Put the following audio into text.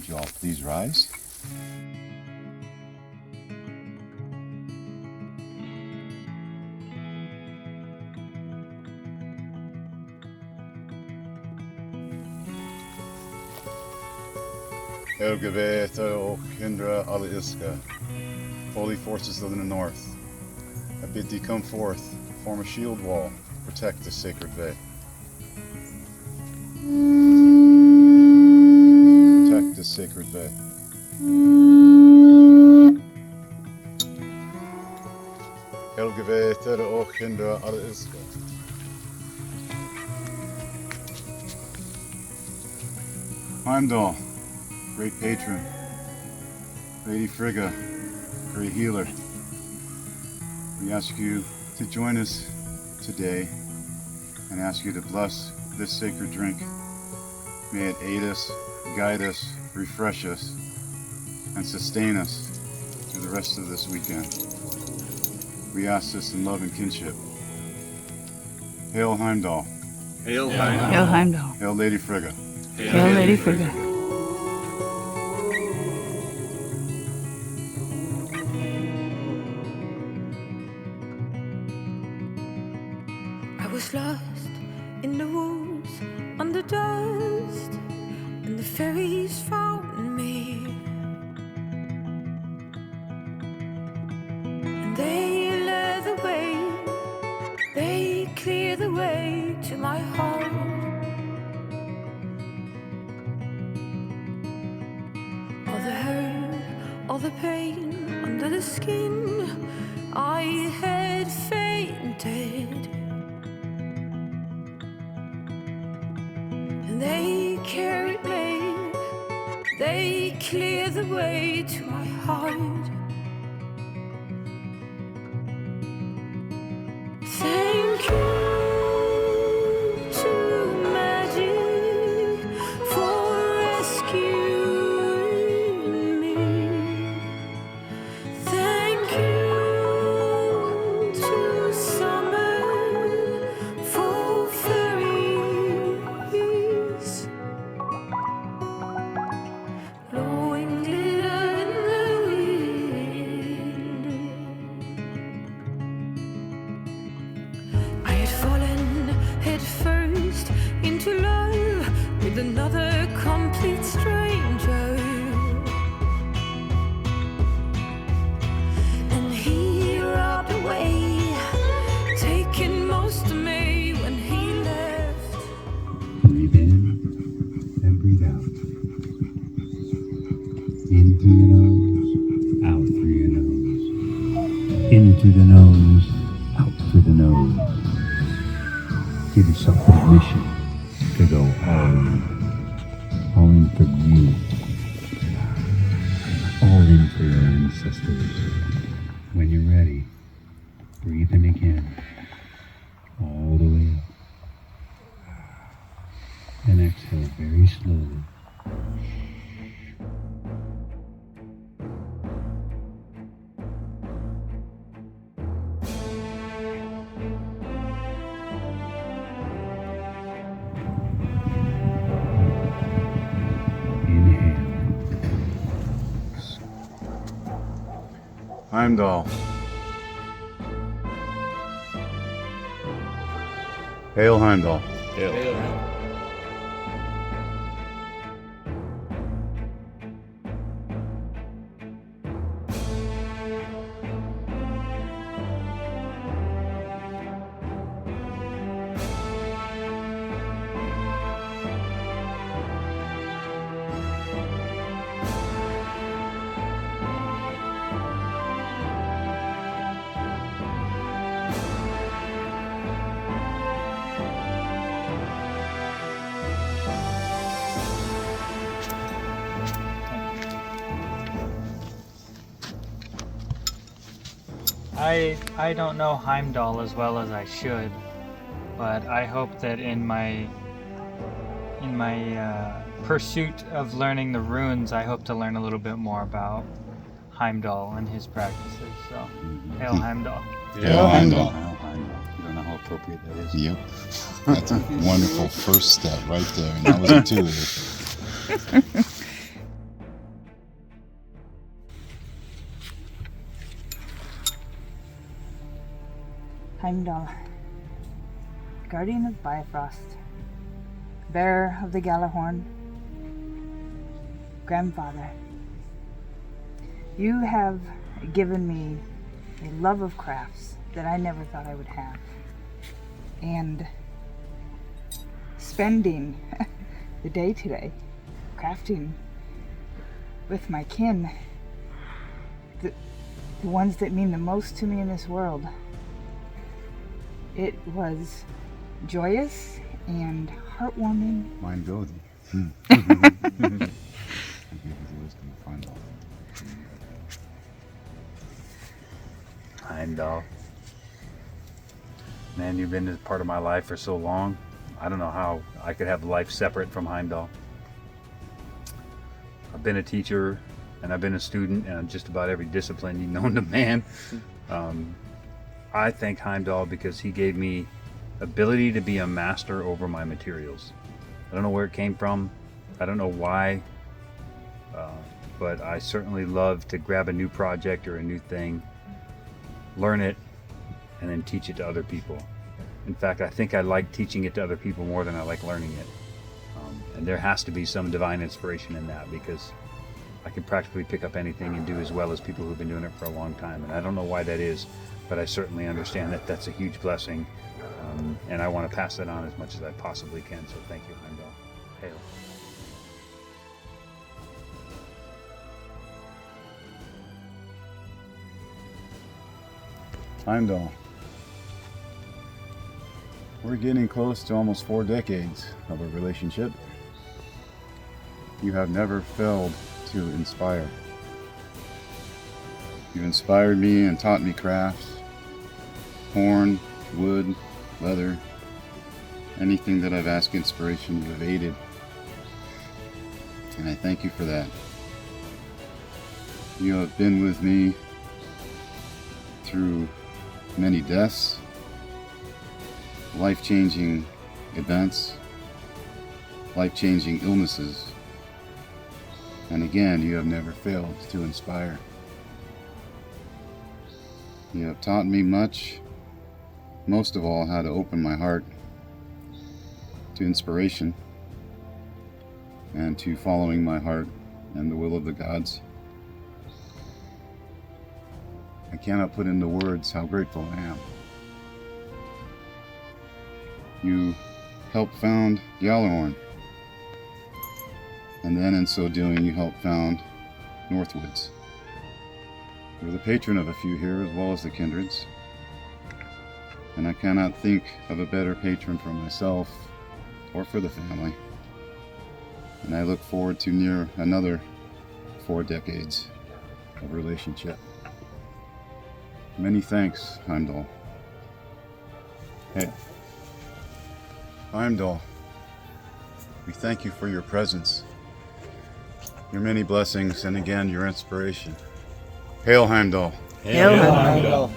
Would you all please rise? Holy forces of the north, I bid thee come forth, form a shield wall, protect this sacred way. Protect this sacred way. Helgeve tere og hindra alle ilska. Heimdall, great patron, Lady Frigga, great healer. We ask you to join us today and ask you to bless this sacred drink. May it aid us, guide us, refresh us, and sustain us through the rest of this weekend. We ask this in love and kinship. Hail Heimdall. Hail Heimdall. Hail Heimdall. Hail Lady Frigga. Hail Lady Frigga. I was lost in the woods, under dust, and the fairies found me. And they led the way, they cleared the way to my heart. All the hurt, all the pain under the skin, I had fainted. And they carried me, they cleared the way to my heart. Thank you to magic for rescuing me. Thank you to summer for fairies. Blowing glitter in the wind. I had fallen head first into love with another complete stranger, and he robbed away, taking most of me when he left. Breathe in and breathe out. In through your nose, out through your nose. In through the nose, out through the nose. Give yourself permission to go all in for you, all in for your ancestors. When you're ready, breathe in again, all the way up, and exhale very slowly. Heimdall. Hail Heimdall. Hail. I don't know Heimdall as well as I should, but I hope that in my pursuit of learning the runes, I hope to learn a little bit more about Heimdall and his practices. So, hail Heimdall. Hail Heimdall. Hail Heimdall. You don't know how appropriate that is. Yep. That's a wonderful first step right there, and that was intuitive. Heimdall, guardian of Bifrost, bearer of the Galahorn, grandfather, you have given me a love of crafts that I never thought I would have. And spending the day today crafting with my kin, the ones that mean the most to me in this world, it was joyous and heartwarming. Mine Gothi. I gave you the wisdom of Heimdall. Heimdall. Man, you've been a part of my life for so long. I don't know how I could have life separate from Heimdall. I've been a teacher and I've been a student in just about every discipline you've known to man. I thank Heimdall because he gave me ability to be a master over my materials. I don't know where it came from. I don't know why. But I certainly love to grab a new project or a new thing, learn it, and then teach it to other people. In fact, I think I like teaching it to other people more than I like learning it. And there has to be some divine inspiration in that, because I can practically pick up anything and do as well as people who've been doing it for a long time. And I don't know why that is, but I certainly understand that that's a huge blessing. And I want to pass that on as much as I possibly can. So thank you, Heimdall. Hail. Heimdall. We're getting close to almost 4 decades of a relationship. You have never failed to inspire. You've inspired me and taught me crafts, horn, wood, leather, anything that I've asked inspiration, you have aided. And I thank you for that. You have been with me through many deaths, life-changing events, life-changing illnesses, and again, you have never failed to inspire. You have taught me much, most of all how to open my heart to inspiration and to following my heart and the will of the gods. I cannot put into words how grateful I am. You helped found Galahorn, and then in so doing you helped found Northwoods. You're the patron of a few here as well as the kindreds, and I cannot think of a better patron for myself or for the family. And I look forward to near another 4 decades of relationship. Many thanks, Heimdall. Hey, Heimdall, we thank you for your presence, your many blessings, and again, your inspiration. Hail, Heimdall. Hail, Heimdall.